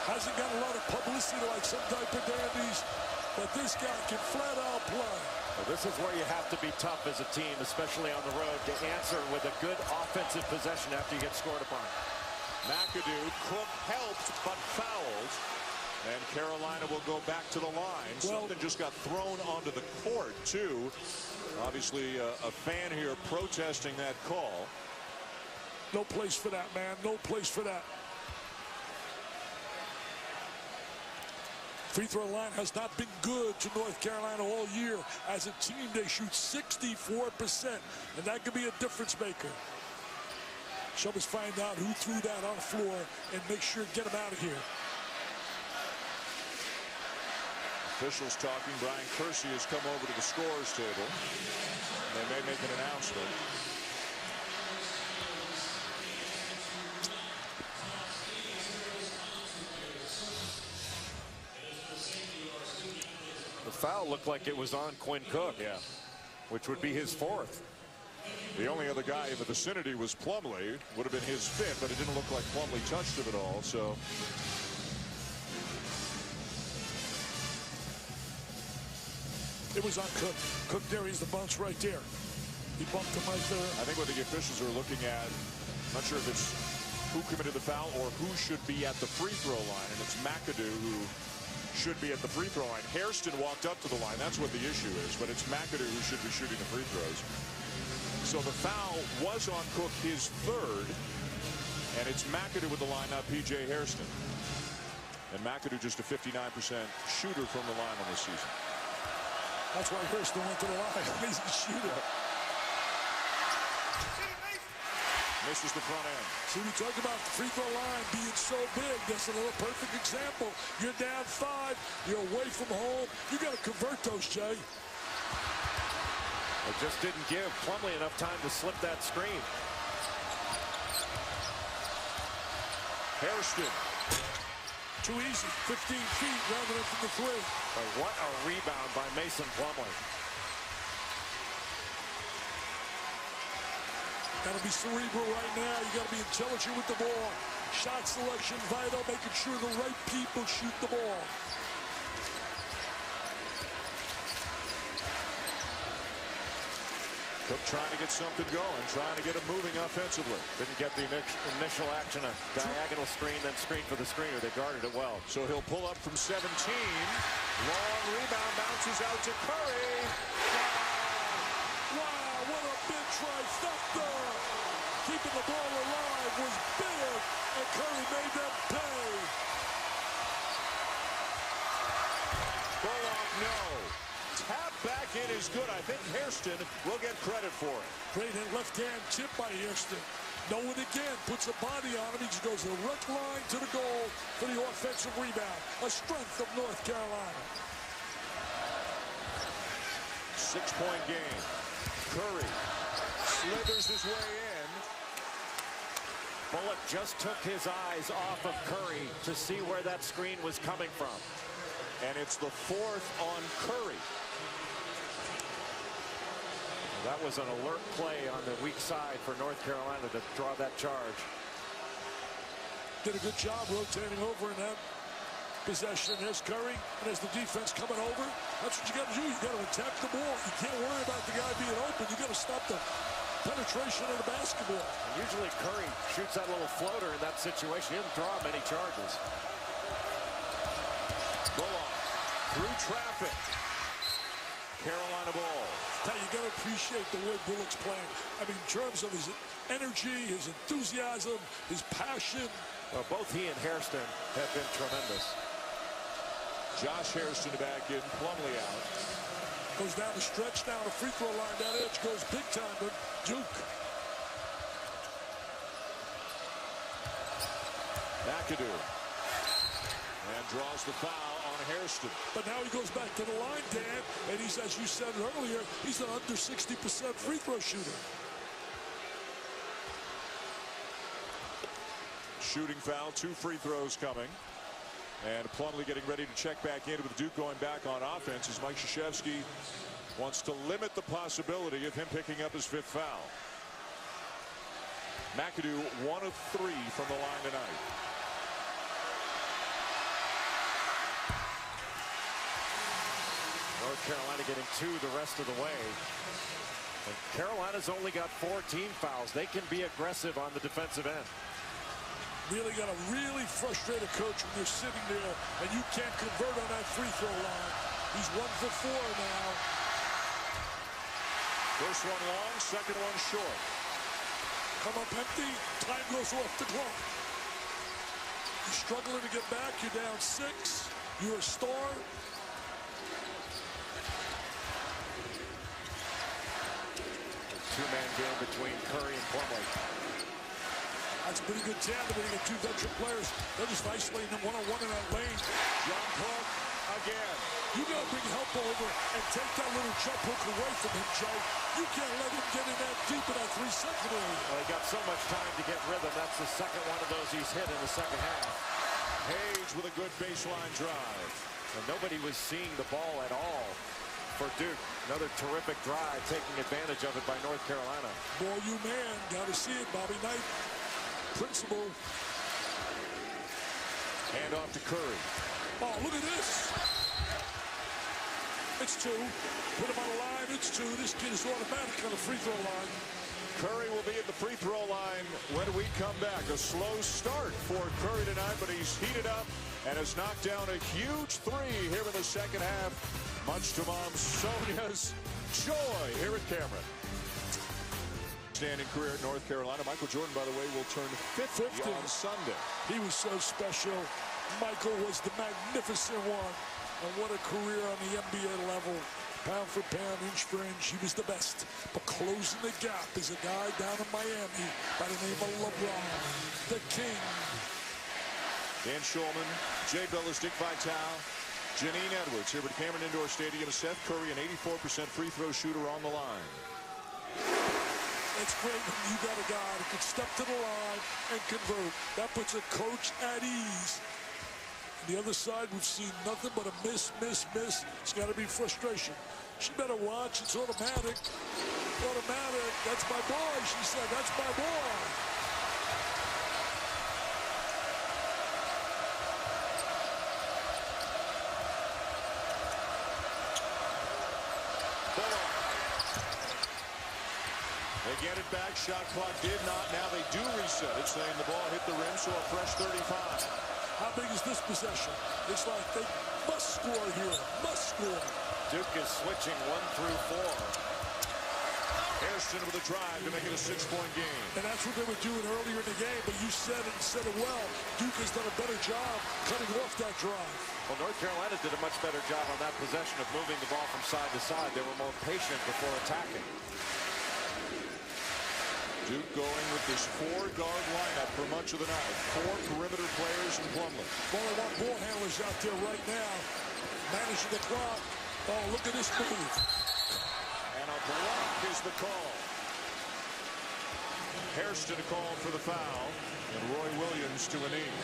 Hasn't got a lot of publicity like some diaper dandies, but this guy can flat out play. Well, this is where you have to be tough as a team, especially on the road, to answer with a good offensive possession after you get scored upon. McAdoo, Cook helped but fouled. And Carolina will go back to the line. Something just got thrown onto the court, too. Obviously, a fan here protesting that call. No place for that, man. No place for that. Free throw line has not been good to North Carolina all year. As a team, they shoot 64%, and that could be a difference maker. So let's find out who threw that on the floor and make sure to get him out of here. Officials talking. Brian Kersey has come over to the scorer's table. They may make an announcement. The foul looked like it was on Quinn Cook, which would be his 4th. The only other guy in the vicinity was Plumlee. Would have been his 5th, but it didn't look like Plumlee touched him at all. So. It was on Cook. Cook there, he's the bounce right there. He bumped him right there. I think what the officials are looking at, I'm not sure if it's who committed the foul or who should be at the free throw line, and it's McAdoo who should be at the free throw line. Hairston walked up to the line. That's what the issue is, but it's McAdoo who should be shooting the free throws. So the foul was on Cook, his 3rd, and it's McAdoo with the line, not P.J. Hairston. And McAdoo just a 59% shooter from the line on this season. That's why Hairston went to the line. He's a shooter. Misses the front end. See, we talked about the free throw line being so big. That's another perfect example. You're down 5. You're away from home. You got to convert those, Jay. It just didn't give Plumlee enough time to slip that screen. Hairston. Too easy. 15 feet rather than from the 3. But what a rebound by Mason Plumlee. Got to be cerebral right now. You got to be intelligent with the ball. Shot selection vital, making sure the right people shoot the ball. Cook trying to get something going, trying to get it moving offensively. Didn't get the initial action, a diagonal screen, then screen for the screener. They guarded it well. So he'll pull up from 17. Long rebound, bounces out to Curry. Wow, what a big trifecta. Keeping the ball alive was big, and Curry made them pay. Bullock, no. Tap back in is good. I think Hairston will get credit for it. Great left-hand tip by Hairston. No one again puts a body on him. He just goes direct line to the goal for the offensive rebound. A strength of North Carolina. 6-point game. Curry slithers his way in. Bullock just took his eyes off of Curry to see where that screen was coming from. And it's the 4th on Curry. That was an alert play on the weak side for North Carolina to draw that charge. Did a good job rotating over in that possession. There's Curry, and there's the defense coming over. That's what you got to do. You got to attack the ball. You can't worry about the guy being open. You got to stop the penetration of the basketball. And usually Curry shoots that little floater in that situation. He didn't draw many charges. Bullock through traffic. Carolina ball. Now you got to appreciate the way Bullock's playing. I mean, in terms of his energy, his enthusiasm, his passion. Well, both he and Hairston have been tremendous. Josh Hairston back in, Plumlee out. Goes down the stretch, down the free throw line. That edge goes big time to Duke. McAdoo. And draws the foul on Hairston. But now he goes back to the line, Dan, and he he's, as you said earlier, he's an under 60% free throw shooter. Shooting foul, 2 free throws coming. And Plumlee getting ready to check back in with Duke going back on offense as Mike Krzyzewski wants to limit the possibility of him picking up his 5th foul. McAdoo 1 of 3 from the line tonight. North Carolina getting 2 the rest of the way. And Carolina's only got 14 fouls. They can be aggressive on the defensive end. Really got a really frustrated coach when you're sitting there and you can't convert on that free throw line. He's 1 for 4 now. First one long, second one short. Come up empty, time goes off the clock. You're struggling to get back, you're down 6, you're a star. Two-man game between Curry and Plumlee. That's a pretty good tandem when you get 2 veteran players. They're just isolating them one-on-one in that lane. John Clark again. You got to bring help over and take that little jump hook away from him, Joe. You can't let him get in that deep in that 3-second area. Well, he got so much time to get rhythm. That's the second one of those he's hit in the second half. Hayes with a good baseline drive. And nobody was seeing the ball at all for Duke. Another terrific drive, taking advantage of it by North Carolina. Boy, you man, got to see it, Bobby Knight. Principal. Hand off to Curry. Oh, look at this. It's 2. Put him on the line. It's 2. This kid is automatic on the free throw line. Curry will be at the free throw line when we come back. A slow start for Curry tonight, but he's heated up and has knocked down a huge 3 here in the second half. Much to Mom Sonia's joy here at Cameron. Standing career at North Carolina. Michael Jordan, by the way, will turn 50 on Sunday. He was so special. Michael was the magnificent one. And what a career on the NBA level. Pound for pound, inch for inch, he was the best. But closing the gap is a guy down in Miami by the name of LeBron, the king. Dan Shulman, Jay Billis, Dick Vitale, Janine Edwards here at Cameron Indoor Stadium. Seth Curry, an 84% free throw shooter on the line. It's great when you got a guy who can step to the line and convert. That puts a coach at ease. On the other side, we've seen nothing but a miss, miss, miss. It's got to be frustration. She better watch. It's automatic. Automatic. That's my boy, she said. That's my boy. They get it back. Shot clock did not. Now they do reset it, saying the ball hit the rim, so a fresh 35. How big is this possession? It's like they must score here. Must score. Duke is switching 1 through 4. Hairston with a drive to make it a 6-point game. And that's what they were doing earlier in the game, but you said it and said it well. Duke has done a better job cutting off that drive. Well, North Carolina did a much better job on that possession of moving the ball from side to side. They were more patient before attacking. Duke going with this 4-guard lineup for much of the night. 4 perimeter players in Plumlee. Well, they want ball handlers out there right now. Managing the clock. Oh, look at this move. And a block is the call. Hairston called for the foul. And Roy Williams to a knee.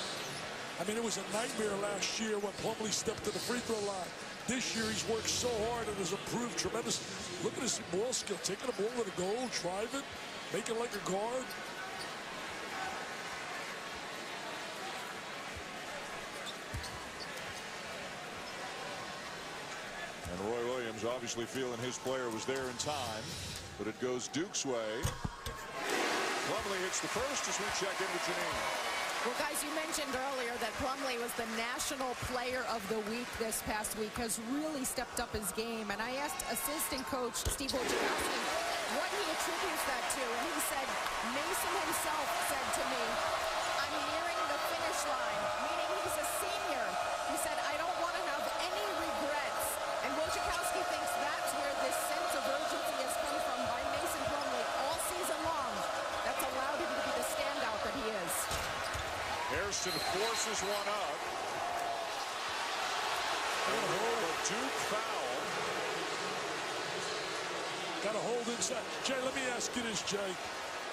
I mean, it was a nightmare last year when Plumlee stepped to the free throw line. This year, he's worked so hard and has improved tremendously. Look at his ball skill. Taking the ball to the goal, driving. Make it like a guard. And Roy Williams obviously feeling his player was there in time, but it goes Duke's way. Plumlee hits the first as we check in with Janine. Well, guys, you mentioned earlier that Plumlee was the National Player of the Week this past week, has really stepped up his game. And I asked assistant coach Steve Wojciechowski what he attributes that to. And he said, Mason himself said to me, I'm nearing the finish line, meaning he's a senior. He said, I don't want to have any regrets. And Wojciechowski thinks that's where this sense of urgency has come from by Mason Plumlee all season long. That's allowed him to be the standout that he is. Hairston forces one up. And a Duke foul. Got to hold inside. Jay, let me ask you this, Jay.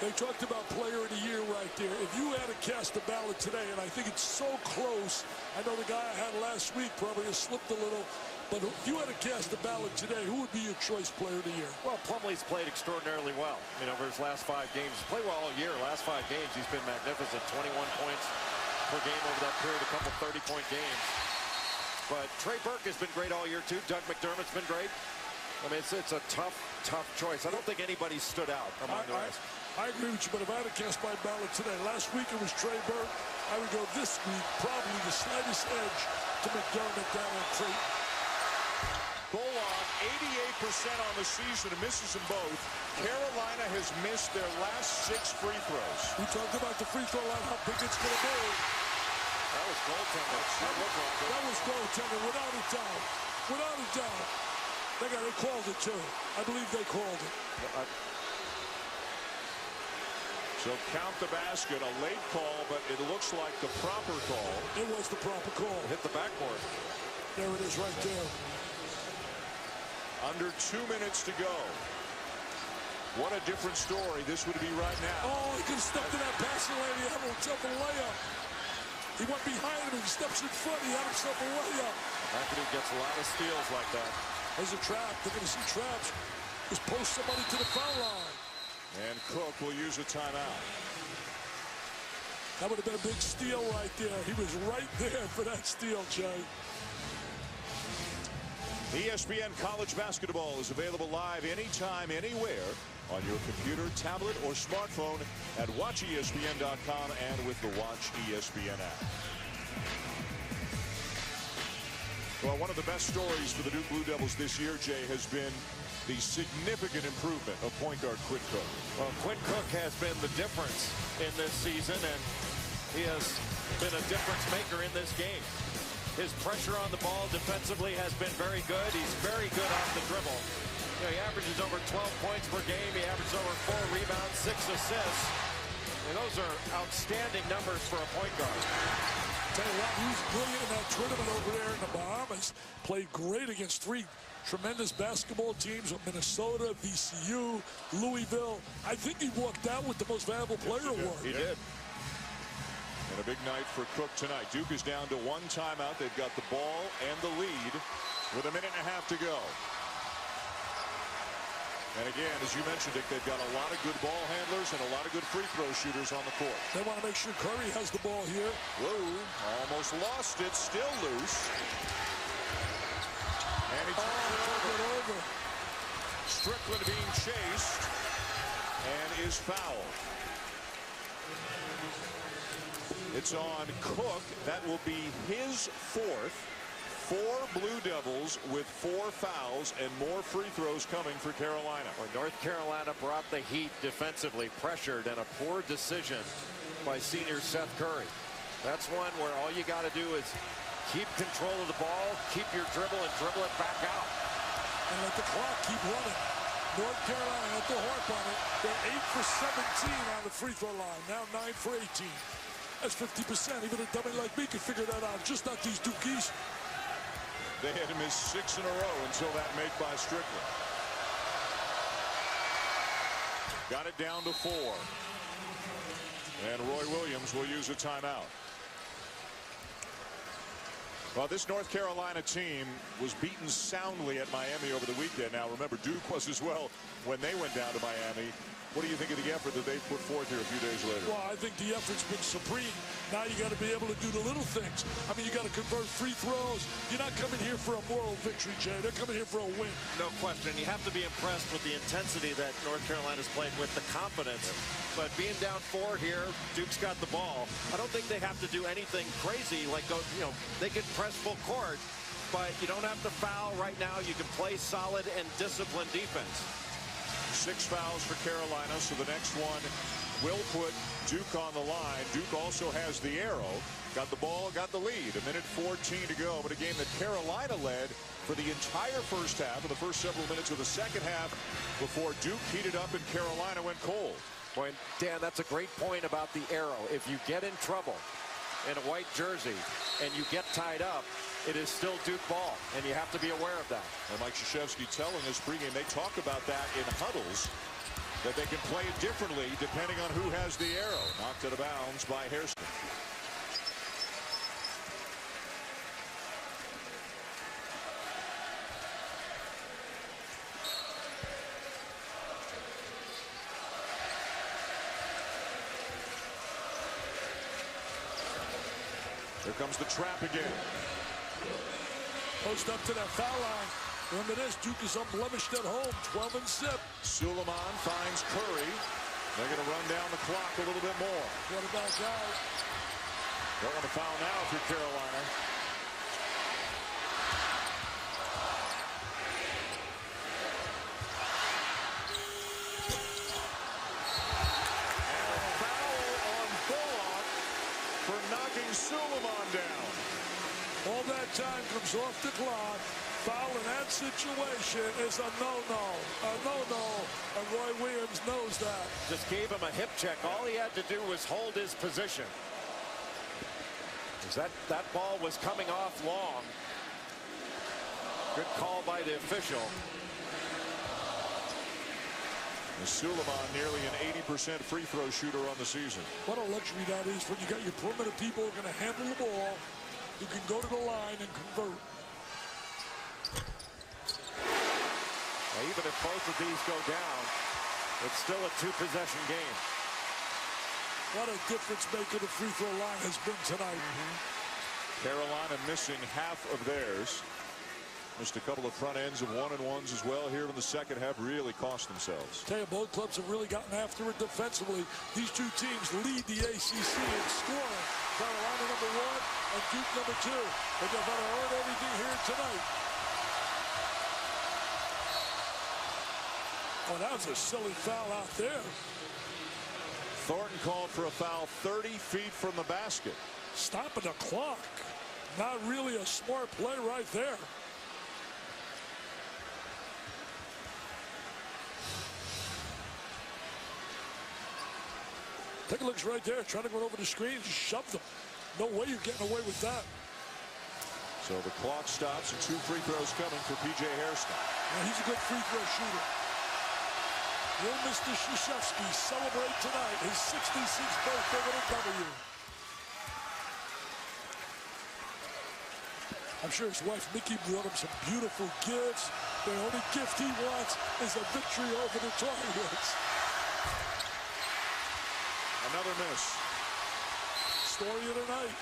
They talked about player of the year right there. If you had to cast a ballot today, and I think it's so close, I know the guy I had last week probably has slipped a little, but if you had to cast a ballot today, who would be your choice player of the year? Well, Plumlee's played extraordinarily well. Over his last 5 games. He's played well all year. Last 5 games, he's been magnificent. 21 points per game over that period, a couple 30-point games. But Trey Burke has been great all year, too. Doug McDermott's been great. It's a tough choice. I don't think anybody stood out among the rest. I agree with you, but if I had to cast my ballot today, last week it was Trey Burke. I would go this week, probably the slightest edge to McDermott down on Trey. Bolon, 88% on the season, misses them both. Carolina has missed their last 6 free throws. We talked about the free throw line, how big it's going to be. That was goaltending. That was goaltending, without a doubt. Without a doubt. They called it, too. I believe they called it. So count the basket, a late call, but it looks like the proper call. It was the proper call. Hit the backboard. There it is right there. Under 2 minutes to go. What a different story this would be right now. Oh, he could have stepped in that passing lane. He had himself a layup. He went behind him. He steps in front. He had himself a layup. McAdoo gets a lot of steals like that. There's a trap. They're going to see traps. Just post somebody to the foul line. And Cook will use a timeout. That would have been a big steal right there. He was right there for that steal, Jay. ESPN College Basketball is available live anytime, anywhere on your computer, tablet, or smartphone at watchespn.com and with the Watch ESPN app. Well, one of the best stories for the Duke Blue Devils this year, Jay, has been the significant improvement of point guard Quinn Cook. Well, Quinn Cook has been the difference in this season, and he has been a difference maker in this game. His pressure on the ball defensively has been very good. He's very good off the dribble. He averages over 12 points per game. He averages over 4 rebounds, 6 assists. And those are outstanding numbers for a point guard. Tell you what, he was brilliant in that tournament over there in the Bahamas. Played great against 3 tremendous basketball teams of Minnesota, VCU, Louisville. I think he walked out with the most valuable player award. He did. And a big night for Cook tonight. Duke is down to 1 timeout. They've got the ball and the lead with 1.5 minutes to go. And again, as you mentioned, Dick, they've got a lot of good ball handlers and a lot of good free throw shooters on the court. They want to make sure Curry has the ball here. Whoa, almost lost it, still loose. And he took it over. Strickland being chased and is fouled. It's on Cook. That will be his 4th. 4 Blue Devils with 4 fouls and more free throws coming for Carolina. Well, North Carolina brought the heat defensively, pressured, and a poor decision by senior Seth Curry. That's one where all you got to do is keep control of the ball, keep your dribble, and dribble it back out. And let the clock keep running. North Carolina at the harp on it. They're 8 for 17 on the free throw line. Now 9 for 18. That's 50%. Even a dummy like me can figure that out. Just not these Dukies. They had to miss 6 in a row until that make by Strickland. Got it down to 4. And Roy Williams will use a timeout. Well, this North Carolina team was beaten soundly at Miami over the weekend. Now, remember, Duke was as well when they went down to Miami. What do you think of the effort that they put forth here a few days later? Well, I think the effort's been supreme. Now you got to be able to do the little things. I mean, you got to convert free throws. You're not coming here for a moral victory, Jay. They're coming here for a win. No question. You have to be impressed with the intensity that North Carolina's played with, the confidence. But being down 4 here, Duke's got the ball. I don't think they have to do anything crazy like go, they can press full court, but you don't have to foul right now. You can play solid and disciplined defense. 6 fouls for Carolina, so the next one will put Duke on the line. Duke also has the arrow. Got the ball, got the lead. 1:14 to go, but a game that Carolina led for the entire first half and the first several minutes of the second half before Duke heated up and Carolina went cold. Boy, Dan, that's a great point about the arrow. If you get in trouble in a white jersey and you get tied up, it is still Duke ball, and you have to be aware of that. And Mike Krzyzewski telling us pregame they talk about that in huddles, that they can play it differently depending on who has the arrow. Knocked out of bounds by Hairston. Here comes the trap again. Post up to that foul line. Remember this, Duke is unblemished at home, 12 and 7. Suleiman finds Curry. They're going to run down the clock a little bit more. What about guys? Don't want to foul now if you're Carolina. And a foul on Bullock for knocking Suleiman down. All that time comes off the clock. Foul in that situation is a no-no. A no-no. And Roy Williams knows that. Just gave him a hip check. All he had to do was hold his position. That ball was coming off long. Good call by the official. And Suleiman nearly an 80% free throw shooter on the season. What a luxury that is when you got your perimeter people who are going to handle the ball, who can go to the line and convert. Now, even if both of these go down, it's still a two-possession game. What a difference maker the free throw line has been tonight. Carolina missing half of theirs. Missed a couple of front ends of 1-and-1s as well here in the second half. Really cost themselves. Tell you, both clubs have really gotten after it defensively. These two teams lead the ACC in scoring. Carolina number 1 and Duke number 2. But they've got to earn everything here tonight. Oh, that was a silly foul out there. Thornton called for a foul 30 feet from the basket. Stopping the clock. Not really a smart play right there. Take a look right there, trying to go over the screen, just shoved them. No way you're getting away with that. So the clock stops and 2 free throws coming for P.J. Hairston. Yeah, he's a good free throw shooter. Will Mr. Krzyzewski celebrate tonight his 66th birthday with a W? I'm sure his wife Mickey brought him some beautiful gifts. The only gift he wants is a victory over the Tigers. Another miss. Story of the night.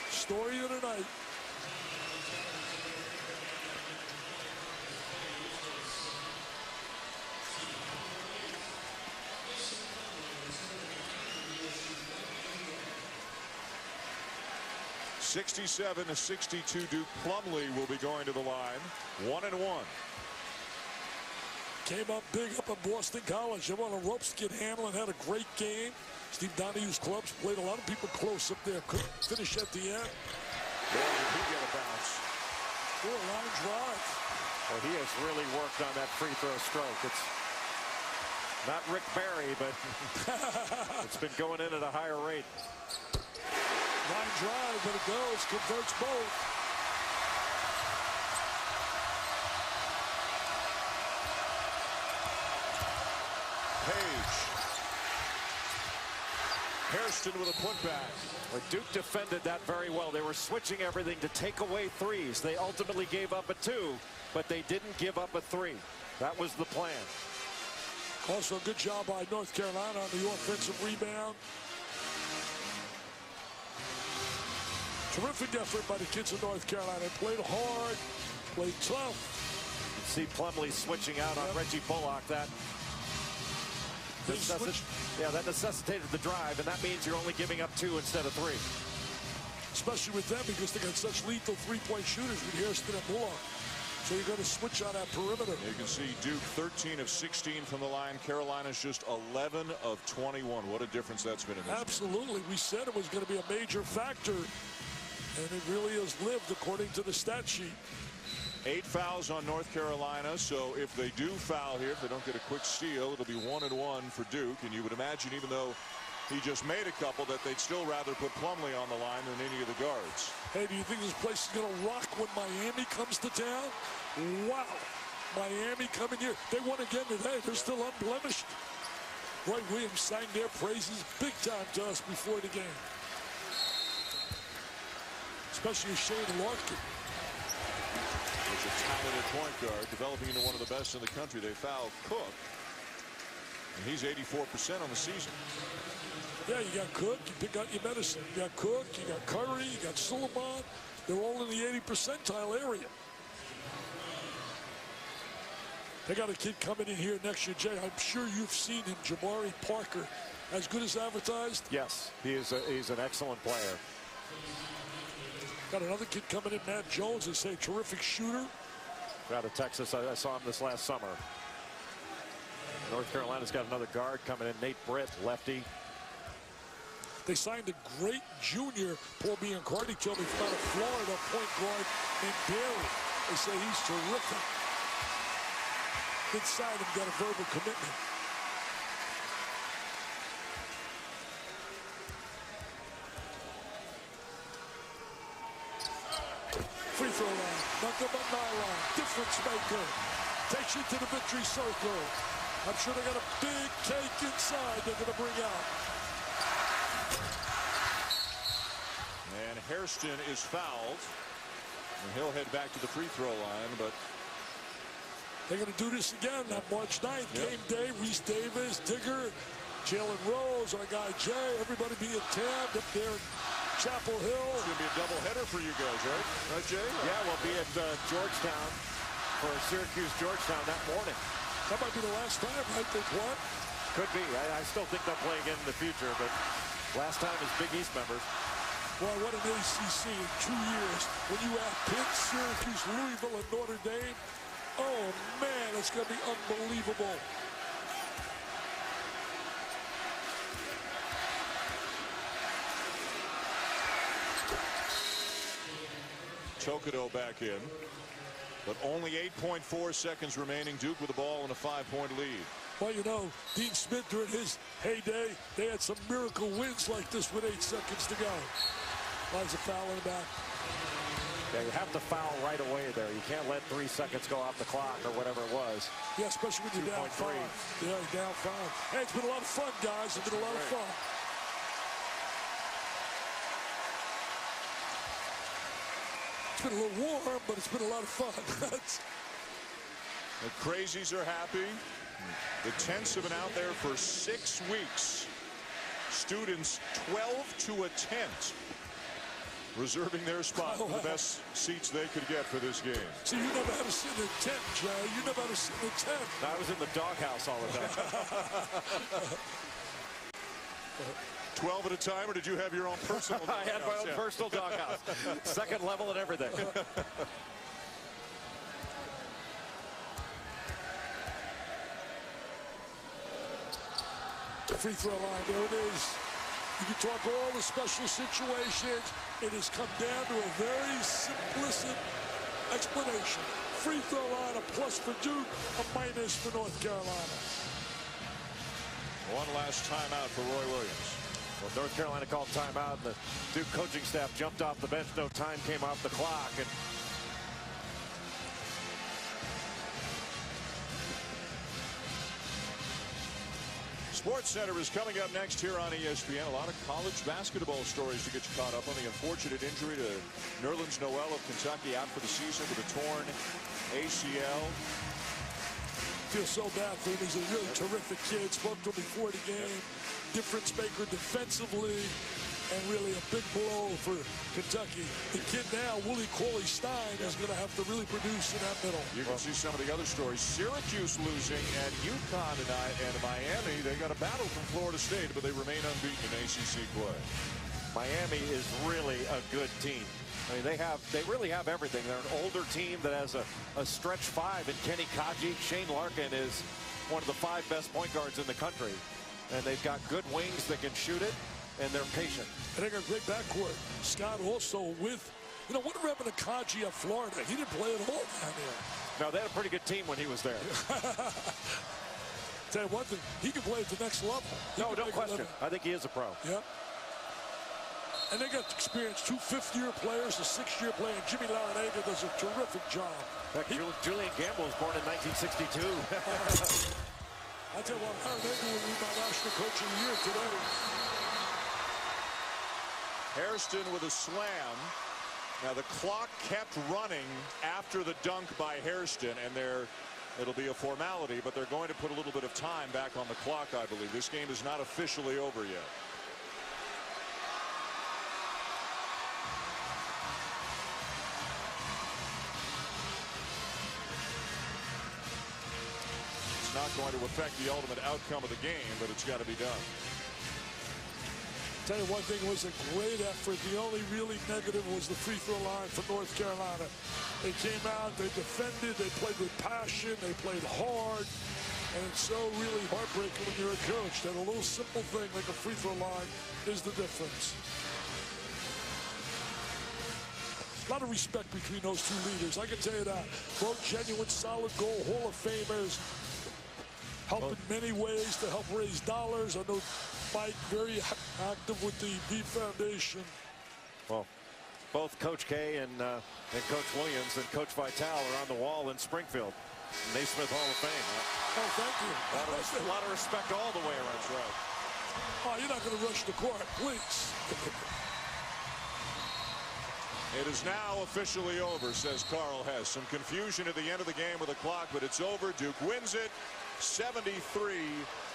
Story of the night. (67-62) Duke. Plumlee will be going to the line. 1-1. Came up big up at Boston College. They were on the ropes to get Hamlin. Had a great game. Steve Donahue's clubs played a lot of people close up there. Couldn't finish at the end. Boy, did he get a bounce. For a line drive. Well, he has really worked on that free throw stroke. It's not Rick Barry, but it's been going in at a higher rate. Line drive, but it goes. Converts both. Page. Hairston with a putback. Well, Duke defended that very well. They were switching everything to take away threes. They ultimately gave up a 2, but they didn't give up a 3. That was the plan. Also, a good job by North Carolina on the offensive rebound. Terrific effort by the kids of North Carolina. They played hard, played tough. You see Plumlee switching out on Reggie Bullock. That necessitated the drive, and that means you're only giving up 2 instead of 3. Especially with them because they got such lethal three-point shooters with Hairston and Bullock. So you're going to switch on that perimeter. You can see Duke 13 of 16 from the line. Carolina's just 11 of 21. What a difference that's been in this Absolutely. We said it was going to be a major factor. And it really has lived according to the stat sheet. 8 fouls on North Carolina, so if they do foul here, if they don't get a quick steal, it'll be 1-1 for Duke. And you would imagine, even though he just made a couple that they'd still rather put Plumlee on the line than any of the guards. Hey, do you think this place is going to rock when Miami comes to town? Wow. Miami coming here. They won again today. They're still unblemished. Roy Williams sang their praises big time to us before the game. Especially Shane Larkin. He's a talented point guard, developing into one of the best in the country. They fouled Cook, and he's 84% on the season. Yeah, you got Cook, you pick out your medicine. You got Cook, you got Curry, you got Suleiman. They're all in the 80 percentile area. They got a kid coming in here next year, Jay. I'm sure you've seen him, Jabari Parker. As good as advertised? Yes, he's an excellent player. Got another kid coming in, Matt Jones. They say terrific shooter. Out of Texas, I saw him this last summer. North Carolina's got another guard coming in, Nate Britt, lefty. They signed a great junior, Paul Biancardi told me, from out of Florida, point guard named Barry. They say he's terrific. Inside him, got a verbal commitment. Free throw line, nothing but nylon, difference maker. Takes you to the victory circle. I'm sure they got a big cake inside they're going to bring out. And Hairston is fouled. And he'll head back to the free throw line, but they're going to do this again on March 9th. Yep. Game day, Reese Davis, Digger, Jalen Rose, our guy Jay, everybody being tabbed up there in Chapel Hill. It's going to be a doubleheader for you guys, right? Right, Jay? Yeah, we'll be at Georgetown for Syracuse-Georgetown that morning. That might be the last time, right? They won? Could be. I still think they'll play again in the future, but last time as Big East members. Boy, what an ACC in 2 years. When you add Pitt, Syracuse, Louisville, and Notre Dame, oh, man, it's going to be unbelievable. Tokido back in, but only 8.4 seconds remaining. Duke with the ball and a 5-point lead. Well, you know, Dean Smith during his heyday, they had some miracle wins like this with 8 seconds to go. There's a foul in the back. Yeah, you have to foul right away there. You can't let 3 seconds go off the clock or whatever it was. Yeah, especially when you're down 5. Yeah, you're down 5. Hey, it's been a lot of fun, guys. It's been a lot of fun. It's been a little warm, but it's been a lot of fun. The crazies are happy. The tents have been out there for 6 weeks. Students 12 to a tent, reserving their spot for the best seats they could get for this game. So you never had to sit in a tent, Jay. You never had to sit in a tent. I was in the doghouse all the time. 12 at a time, or did you have your own personal doghouse? I had my own personal doghouse. Second level and everything. Free throw line, there it is. You can talk all the special situations. It has come down to a very simplistic explanation. Free throw line, a plus for Duke, a minus for North Carolina. One last timeout for Roy Williams. Well, North Carolina called timeout, and the Duke coaching staff jumped off the bench. No time came off the clock. And Sports Center is coming up next here on ESPN. A lot of college basketball stories to get you caught up on. The unfortunate injury to Nerlens Noel of Kentucky, out for the season with a torn ACL. Feel so bad for him. He's a really terrific kid. Spoke to him before the game. Difference maker defensively, and really a big blow for Kentucky. The kid now, Willie Cauley-Stein, is going to have to really produce in that middle. You can see some of the other stories. Syracuse losing at UConn tonight, and Miami, they got a battle from Florida State, but they remain unbeaten in ACC play. Miami is really a good team. I mean, they really have everything. They're an older team that has a stretch 5 in Kenny Kaji. Shane Larkin is one of the 5 best point guards in the country. And they've got good wings that can shoot it, and they're patient. And they got a great backcourt. Scott also with, you know, whatever happened to Kaji at Florida? He didn't play at all down there. No, they had a pretty good team when he was there. Tell you one thing, he can play at the next level. No, don't question. I think he is a pro. Yep. And they got experience, 2 fifth-year players, a 6-year player. And Jimmy Larinaga does a terrific job. In fact, Julian Gamble was born in 1962. I tell you what, Larinaga will be my National Coach of the Year today. Hairston with a slam. Now the clock kept running after the dunk by Hairston, and it'll be a formality, but they're going to put a little bit of time back on the clock, I believe. This game is not officially over yet. It's not going to affect the ultimate outcome of the game, but it's got to be done. Tell you one thing, it was a great effort. The only really negative was the free throw line for North Carolina. They came out, they defended, they played with passion, they played hard, and it's so really heartbreaking when you're a coach that a little simple thing like a free throw line is the difference. A lot of respect between those two leaders, I can tell you that. Both genuine, solid goal Hall of Famers, help in many ways to help raise dollars. I know Mike very active with the V Foundation. Well, both Coach K and Coach Williams and Coach Vitale are on the wall in Springfield. Naismith Hall of Fame. Oh, thank you. A lot of respect all the way around. That's right. Oh, you're not going to rush the court, please. It is now officially over, says Carl Hess. Some confusion at the end of the game with the clock, but it's over. Duke wins it 73-68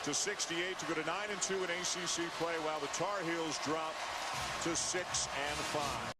to go to 9-2 in ACC play, while the Tar Heels drop to 6-5.